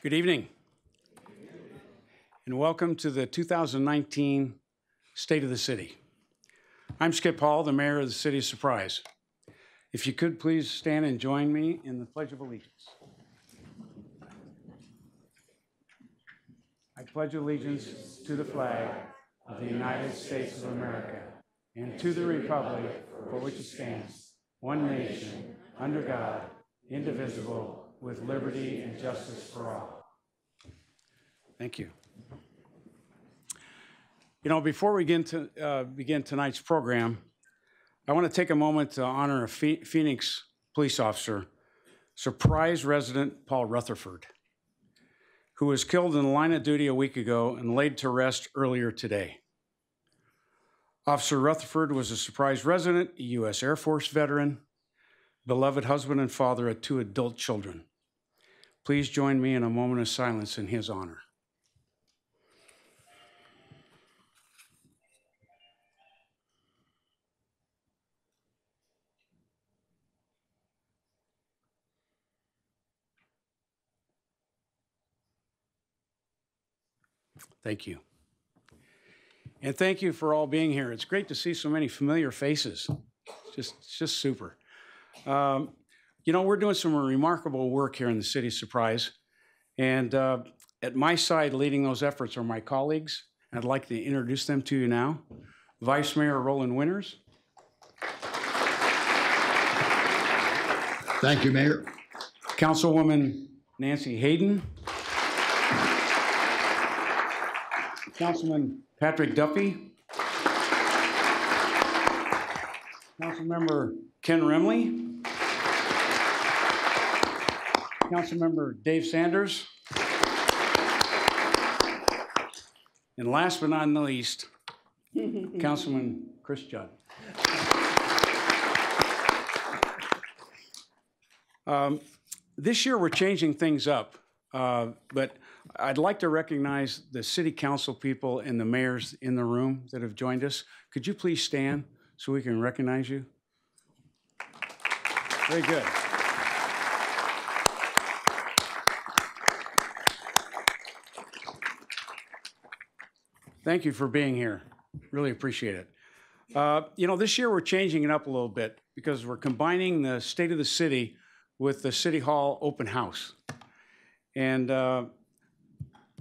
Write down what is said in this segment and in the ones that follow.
Good evening, and welcome to the 2019 State of the City. I'm Skip Hall, the Mayor of the City of Surprise. If you could please stand and join me in the Pledge of Allegiance. I pledge allegiance to the flag of the United States of America and to the republic for which it stands, one nation, under God, indivisible, with liberty and justice for all. Thank you. You know, before we begin tonight's program, I want to take a moment to honor a Phoenix police officer, Surprise resident Paul Rutherford, who was killed in the line of duty a week ago and laid to rest earlier today. Officer Rutherford was a Surprise resident, a U.S. Air Force veteran, beloved husband and father of 2 adult children. Please join me in a moment of silence in his honor. Thank you. And thank you for all being here. It's great to see so many familiar faces. It's just super. You know, we're doing some remarkable work here in the City of Surprise. And at my side leading those efforts are my colleagues. I'd like to introduce them to you now. Vice Mayor Roland Winters. Thank you, Mayor. Councilwoman Nancy Hayden. Councilman Patrick Duffy. Councilmember Ken Remley. Councilmember Dave Sanders. And last but not least, Councilman Chris Judd. This year we're changing things up, but I'd like to recognize the city council people and the mayors in the room that have joined us. Could you please stand so we can recognize you? Very good. Thank you for being here. Really appreciate it. You know, this year we're changing it up a little bit because we're combining the State of the City with the City Hall open house. And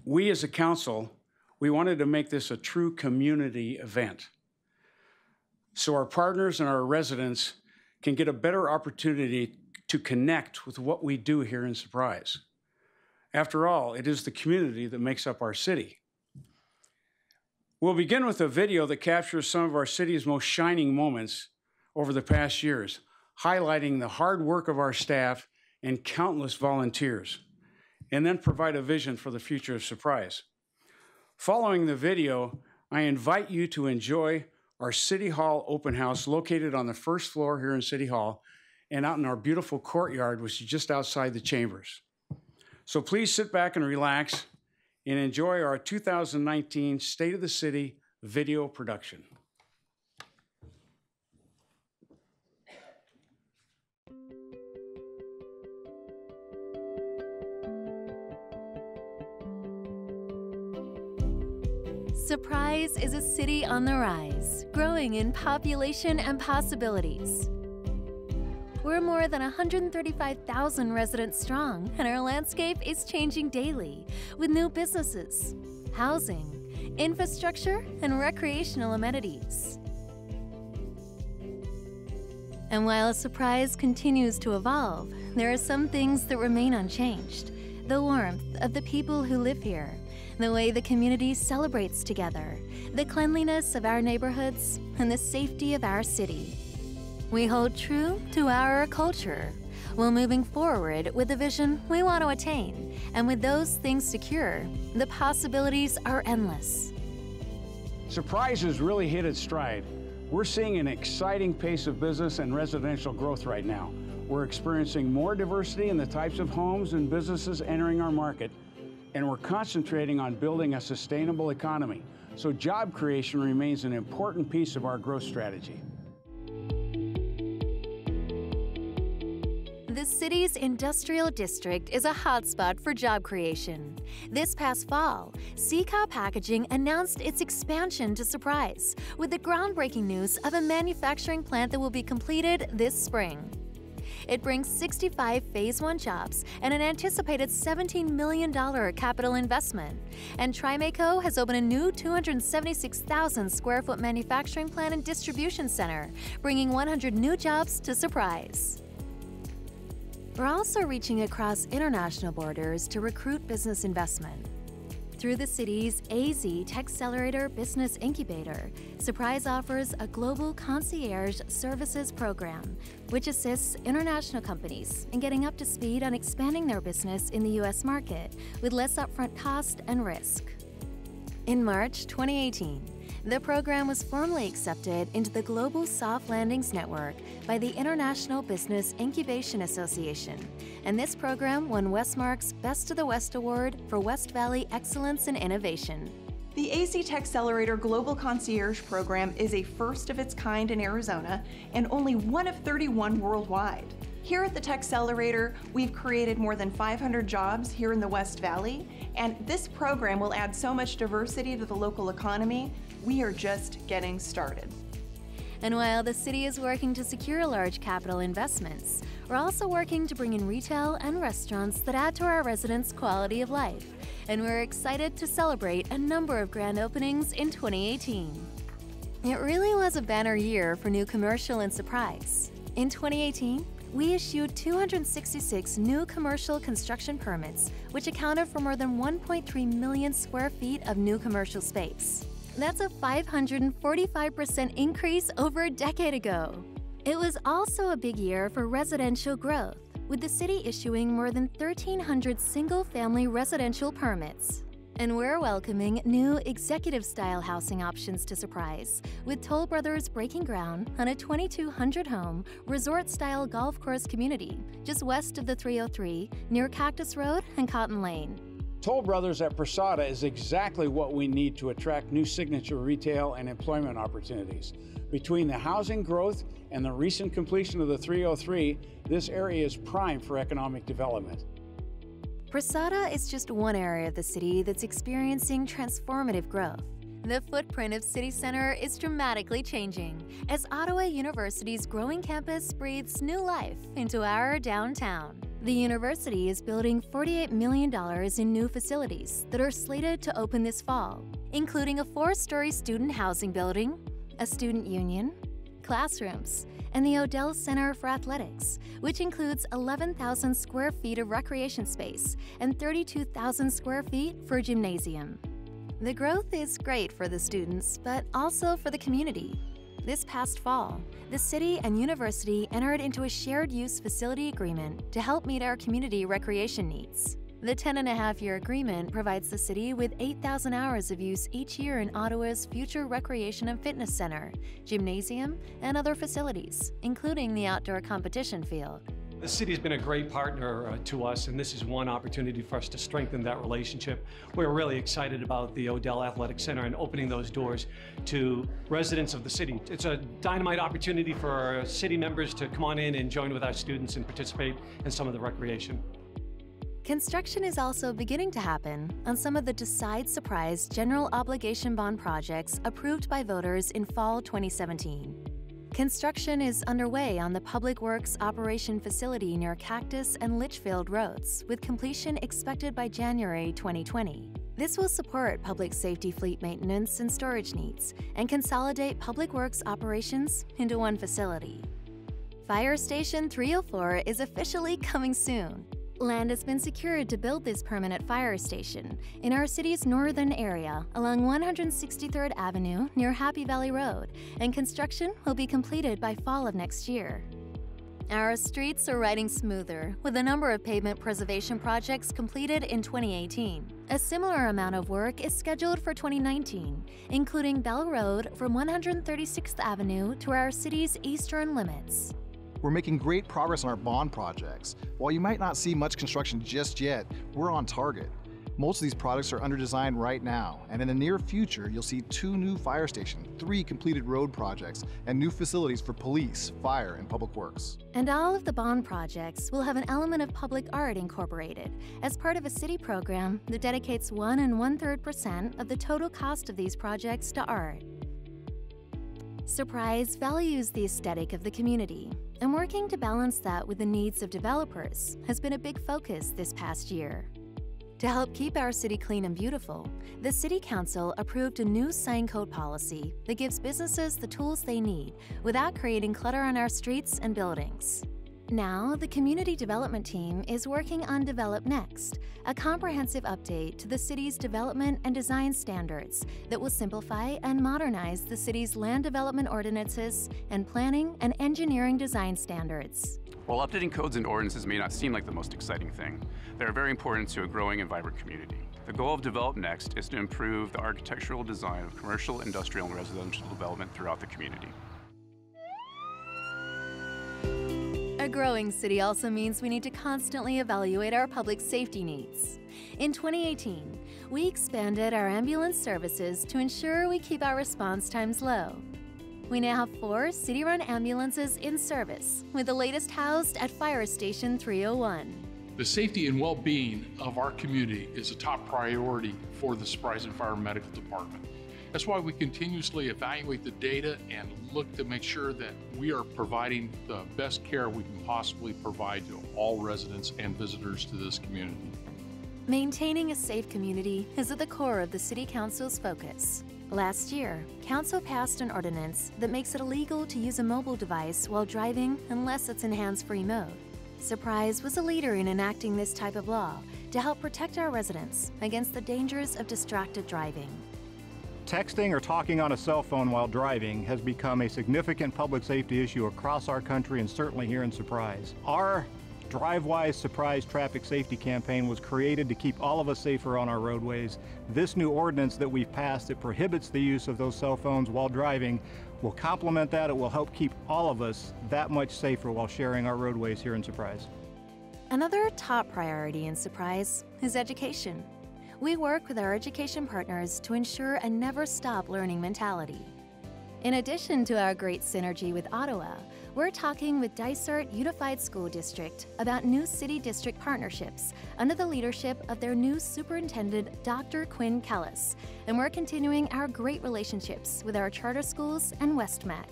we as a council, we wanted to make this a true community event, so our partners and our residents can get a better opportunity to connect with what we do here in Surprise. After all, it is the community that makes up our city. We'll begin with a video that captures some of our city's most shining moments over the past years, highlighting the hard work of our staff and countless volunteers, and then provide a vision for the future of Surprise. Following the video, I invite you to enjoy our City Hall open house located on the first floor here in City Hall and out in our beautiful courtyard, which is just outside the chambers. So please sit back and relax and enjoy our 2019 State of the City video production. Surprise is a city on the rise, growing in population and possibilities. We're more than 135,000 residents strong, and our landscape is changing daily with new businesses, housing, infrastructure, and recreational amenities. And while Surprise continues to evolve, there are some things that remain unchanged. The warmth of the people who live here, the way the community celebrates together, the cleanliness of our neighborhoods, and the safety of our city. We hold true to our culture while moving forward with the vision we want to attain. And with those things secure, the possibilities are endless. Surprise has really hit its stride. We're seeing an exciting pace of business and residential growth right now. We're experiencing more diversity in the types of homes and businesses entering our market, and we're concentrating on building a sustainable economy. So job creation remains an important piece of our growth strategy. The city's industrial district is a hotspot for job creation. This past fall, CCA Packaging announced its expansion to Surprise with the groundbreaking news of a manufacturing plant that will be completed this spring. It brings 65 Phase 1 jobs and an anticipated $17 million capital investment. And Trimaco has opened a new 276,000 square foot manufacturing plant and distribution center, bringing 100 new jobs to Surprise. We're also reaching across international borders to recruit business investment. Through the city's AZ Techcelerator Business Incubator, Surprise offers a global concierge services program, which assists international companies in getting up to speed on expanding their business in the U.S. market with less upfront cost and risk. In March 2018, the program was formally accepted into the Global Soft Landings Network by the International Business Incubation Association, and this program won Westmark's Best of the West Award for West Valley Excellence and Innovation. The AZ Techcelerator Global Concierge Program is a first of its kind in Arizona and only one of 31 worldwide. Here at the Techcelerator, we've created more than 500 jobs here in the West Valley, and this program will add so much diversity to the local economy. We are just getting started. And while the city is working to secure large capital investments, we're also working to bring in retail and restaurants that add to our residents' quality of life. And we're excited to celebrate a number of grand openings in 2018. It really was a banner year for new commercial and Surprise. In 2018, we issued 266 new commercial construction permits, which accounted for more than 1.3 million square feet of new commercial space. That's a 545% increase over a decade ago. It was also a big year for residential growth, with the city issuing more than 1,300 single-family residential permits. And we're welcoming new executive-style housing options to Surprise, with Toll Brothers breaking ground on a 2,200-home, resort-style golf course community just west of the 303 near Cactus Road and Cotton Lane. Toll Brothers at Prasada is exactly what we need to attract new signature retail and employment opportunities. Between the housing growth and the recent completion of the 303, this area is prime for economic development. Prasada is just one area of the city that's experiencing transformative growth. The footprint of City Center is dramatically changing as Ottawa University's growing campus breathes new life into our downtown. The university is building $48 million in new facilities that are slated to open this fall, including a 4-story student housing building, a student union, classrooms, and the Odell Center for Athletics, which includes 11,000 square feet of recreation space and 32,000 square feet for a gymnasium. The growth is great for the students, but also for the community. This past fall, the city and university entered into a shared use facility agreement to help meet our community recreation needs. The 10.5-year agreement provides the city with 8,000 hours of use each year in Ottawa's future recreation and fitness center, gymnasium, and other facilities, including the outdoor competition field. The city's been a great partner to us, and this is one opportunity for us to strengthen that relationship. We're really excited about the Odell Athletic Center and opening those doors to residents of the city. It's a dynamite opportunity for our city members to come on in and join with our students and participate in some of the recreation. Construction is also beginning to happen on some of the Decide Surprise general obligation bond projects approved by voters in fall 2017. Construction is underway on the Public Works Operation Facility near Cactus and Litchfield Roads, with completion expected by January 2020. This will support public safety fleet maintenance and storage needs and consolidate Public Works operations into one facility. Fire Station 304 is officially coming soon. Land has been secured to build this permanent fire station in our city's northern area along 163rd Avenue near Happy Valley Road, and construction will be completed by fall of next year. Our streets are riding smoother, with a number of pavement preservation projects completed in 2018. A similar amount of work is scheduled for 2019, including Bell Road from 136th Avenue to our city's eastern limits. We're making great progress on our bond projects. While you might not see much construction just yet, we're on target. Most of these projects are under design right now, and in the near future, you'll see 2 new fire stations, 3 completed road projects, and new facilities for police, fire, and public works. And all of the bond projects will have an element of public art incorporated as part of a city program that dedicates 1 1/3% of the total cost of these projects to art. Surprise values the aesthetic of the community, and working to balance that with the needs of developers has been a big focus this past year. To help keep our city clean and beautiful, the City Council approved a new sign code policy that gives businesses the tools they need without creating clutter on our streets and buildings. Now, the Community Development Team is working on Develop Next, a comprehensive update to the city's development and design standards that will simplify and modernize the city's land development ordinances and planning and engineering design standards. While updating codes and ordinances may not seem like the most exciting thing, they are very important to a growing and vibrant community. The goal of Develop Next is to improve the architectural design of commercial, industrial, and residential development throughout the community. A growing city also means we need to constantly evaluate our public safety needs. In 2018, we expanded our ambulance services to ensure we keep our response times low. We now have 4 city-run ambulances in service, with the latest housed at Fire Station 301. The safety and well-being of our community is a top priority for the Surprise and Fire Medical Department. That's why we continuously evaluate the data and look to make sure that we are providing the best care we can possibly provide to all residents and visitors to this community. Maintaining a safe community is at the core of the City Council's focus. Last year, Council passed an ordinance that makes it illegal to use a mobile device while driving unless it's in hands-free mode. Surprise was a leader in enacting this type of law to help protect our residents against the dangers of distracted driving. Texting or talking on a cell phone while driving has become a significant public safety issue across our country and certainly here in Surprise. Our DriveWise Surprise Traffic Safety Campaign was created to keep all of us safer on our roadways. This new ordinance that we've passed that prohibits the use of those cell phones while driving will complement that. It will help keep all of us that much safer while sharing our roadways here in Surprise. Another top priority in Surprise is education. We work with our education partners to ensure a never-stop learning mentality. In addition to our great synergy with Ottawa, we're talking with Dysart Unified School District about new city district partnerships under the leadership of their new superintendent, Dr. Quinn Kellis, and we're continuing our great relationships with our charter schools and Westmac.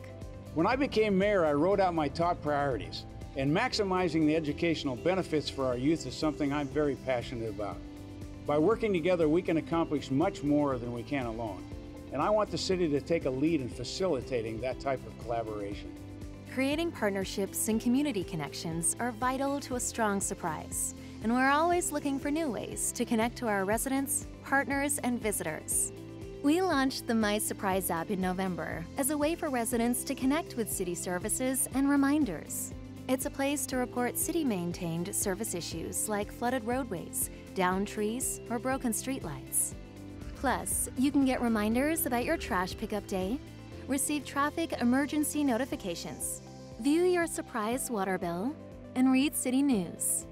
When I became mayor, I wrote out my top priorities, and maximizing the educational benefits for our youth is something I'm very passionate about. By working together, we can accomplish much more than we can alone, and I want the city to take a lead in facilitating that type of collaboration. Creating partnerships and community connections are vital to a strong Surprise, and we're always looking for new ways to connect to our residents, partners, and visitors. We launched the My Surprise app in November as a way for residents to connect with city services and reminders. It's a place to report city-maintained service issues like flooded roadways, downed trees, or broken streetlights. Plus, you can get reminders about your trash pickup day, receive traffic emergency notifications, view your Surprise water bill, and read city news.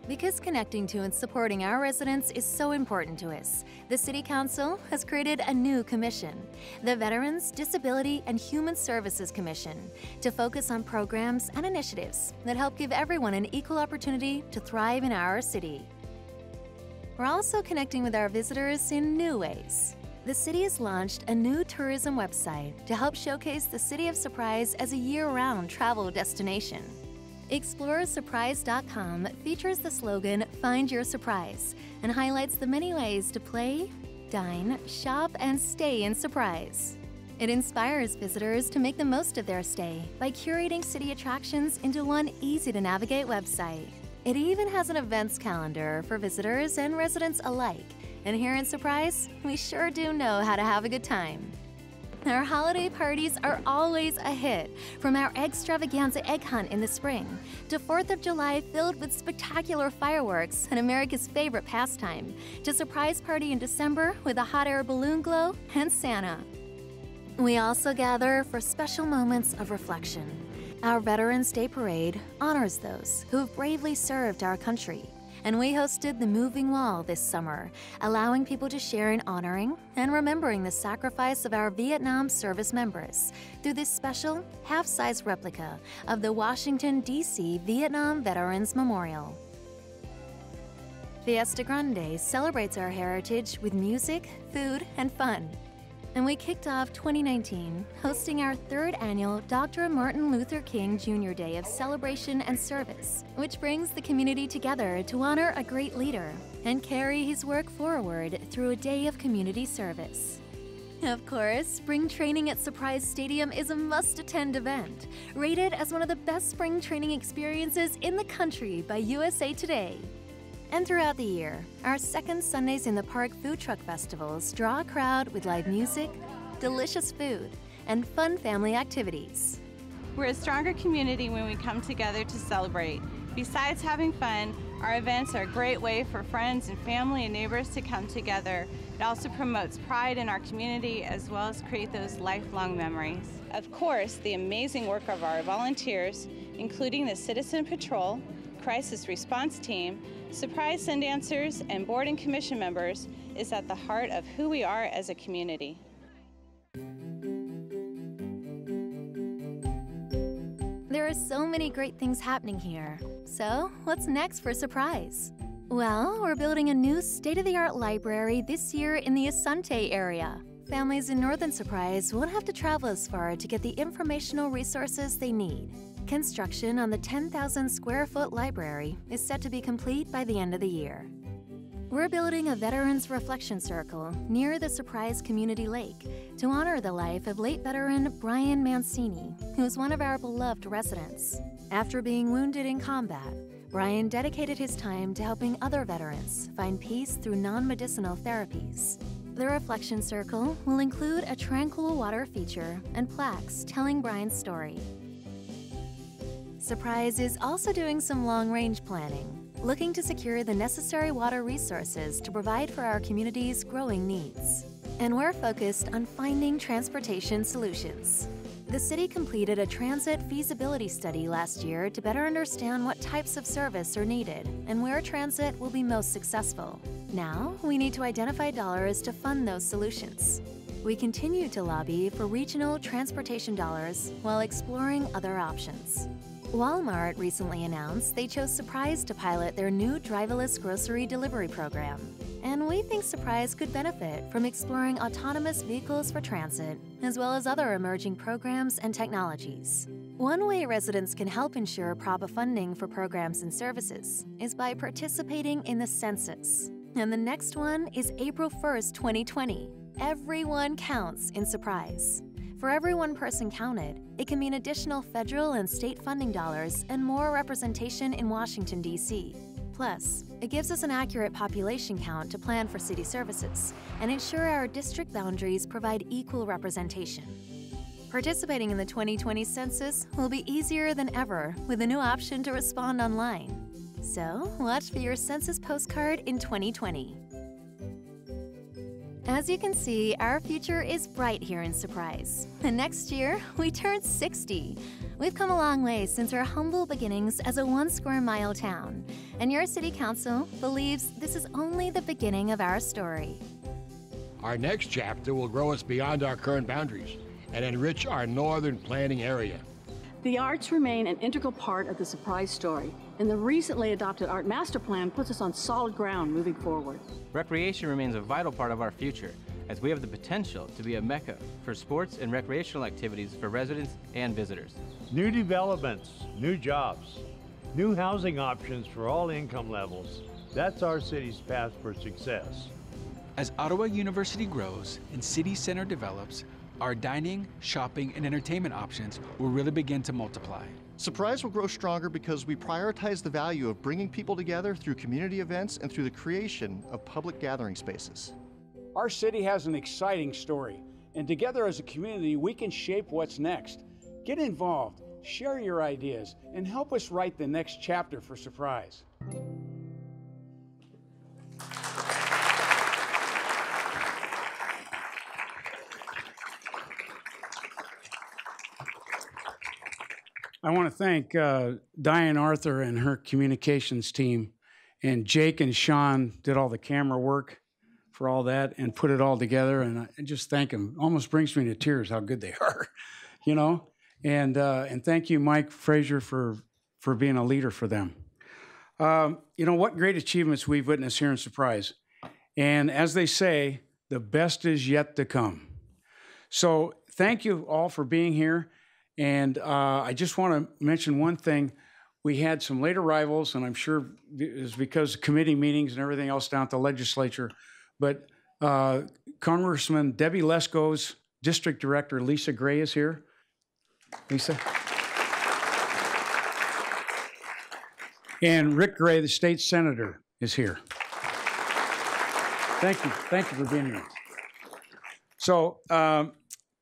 Because connecting to and supporting our residents is so important to us, the City Council has created a new commission, the Veterans, Disability, and Human Services Commission, to focus on programs and initiatives that help give everyone an equal opportunity to thrive in our city. We're also connecting with our visitors in new ways. The city has launched a new tourism website to help showcase the City of Surprise as a year-round travel destination. ExploreSurprise.com features the slogan, "Find Your Surprise," and highlights the many ways to play, dine, shop, and stay in Surprise. It inspires visitors to make the most of their stay by curating city attractions into one easy-to-navigate website. It even has an events calendar for visitors and residents alike. And here in Surprise, we sure do know how to have a good time. Our holiday parties are always a hit, from our extravaganza egg hunt in the spring to 4th of July filled with spectacular fireworks and America's favorite pastime, to Surprise Party in December with a hot air balloon glow and Santa. We also gather for special moments of reflection. Our Veterans Day Parade honors those who have bravely served our country, And we hosted the Moving Wall this summer, allowing people to share in honoring and remembering the sacrifice of our Vietnam service members through this special half-size replica of the Washington, D.C. Vietnam Veterans Memorial. Fiesta Grande celebrates our heritage with music, food, and fun. And we kicked off 2019 hosting our third annual Dr. Martin Luther King Jr. Day of Celebration and Service, which brings the community together to honor a great leader and carry his work forward through a day of community service. Of course, spring training at Surprise Stadium is a must-attend event, rated as one of the best spring training experiences in the country by USA Today. And throughout the year, our second Sundays in the Park food truck festivals draw a crowd with live music, delicious food, and fun family activities. We're a stronger community when we come together to celebrate. Besides having fun, our events are a great way for friends and family and neighbors to come together. It also promotes pride in our community as well as create those lifelong memories. Of course, the amazing work of our volunteers, including the Citizen Patrol, Crisis Response Team, Surprise Sundancers, and Board and Commission members is at the heart of who we are as a community. There are so many great things happening here. So, what's next for Surprise? Well, we're building a new state-of-the-art library this year in the Asante area. Families in Northern Surprise won't have to travel as far to get the informational resources they need. Construction on the 10,000 square foot library is set to be complete by the end of the year. We're building a Veterans Reflection Circle near the Surprise Community Lake to honor the life of late veteran Brian Mancini, who is one of our beloved residents. After being wounded in combat, Brian dedicated his time to helping other veterans find peace through non-medicinal therapies. The Reflection Circle will include a tranquil water feature and plaques telling Brian's story. Surprise is also doing some long-range planning, looking to secure the necessary water resources to provide for our community's growing needs. And we're focused on finding transportation solutions. The city completed a transit feasibility study last year to better understand what types of service are needed and where transit will be most successful. Now, we need to identify dollars to fund those solutions. We continue to lobby for regional transportation dollars while exploring other options. Walmart recently announced they chose Surprise to pilot their new driverless grocery delivery program. And we think Surprise could benefit from exploring autonomous vehicles for transit, as well as other emerging programs and technologies. One way residents can help ensure proper funding for programs and services is by participating in the census. And the next one is April 1st, 2020. Everyone counts in Surprise. For every one person counted, it can mean additional federal and state funding dollars and more representation in Washington, D.C. Plus, it gives us an accurate population count to plan for city services and ensure our district boundaries provide equal representation. Participating in the 2020 census will be easier than ever with a new option to respond online. So, watch for your census postcard in 2020. As you can see, our future is bright here in Surprise. And next year, we turn 60. We've come a long way since our humble beginnings as a 1 square mile town. And your city council believes this is only the beginning of our story. Our next chapter will grow us beyond our current boundaries and enrich our northern planning area. The arts remain an integral part of the Surprise story, and the recently adopted Art Master Plan puts us on solid ground moving forward. Recreation remains a vital part of our future, as we have the potential to be a mecca for sports and recreational activities for residents and visitors. New developments, new jobs, new housing options for all income levels. That's our city's path for success. As Ottawa University grows and City Center develops, our dining, shopping, and entertainment options will really begin to multiply. Surprise will grow stronger because we prioritize the value of bringing people together through community events and through the creation of public gathering spaces. Our city has an exciting story, and together as a community, we can shape what's next. Get involved, share your ideas, and help us write the next chapter for Surprise. I want to thank Diane Arthur and her communications team And Jake and Sean did all the camera work for all that and put it all together. And I just thank them. Almost brings me to tears how good they are, you know. And thank you, Mike Frazier, for being a leader for them. You know, what great achievements we've witnessed here in Surprise. And as they say, the best is yet to come. So thank you all for being here. And I just want to mention one thing. We had some late arrivals, and I'm sure it's because of committee meetings and everything else down at the legislature. But Congressman Debbie Lesko's District Director Lisa Gray is here. Lisa. And Rick Gray, the state senator, is here. Thank you for being here. So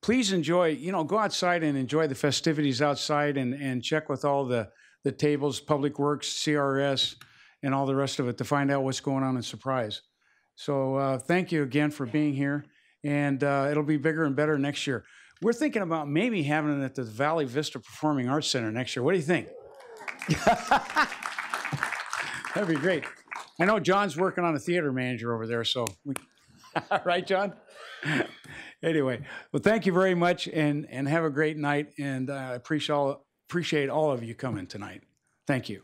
please enjoy, you know, go outside and enjoy the festivities outside and check with all the tables, Public Works, CRS, and all the rest of it to find out what's going on in Surprise. So thank you again for being here, and it'll be bigger and better next year. We're thinking about maybe having it at the Valley Vista Performing Arts Center next year. What do you think? That'd be great. I know John's working on a theater manager over there, so right, John? Anyway, well, thank you very much, and have a great night, and I appreciate all of you coming tonight. Thank you.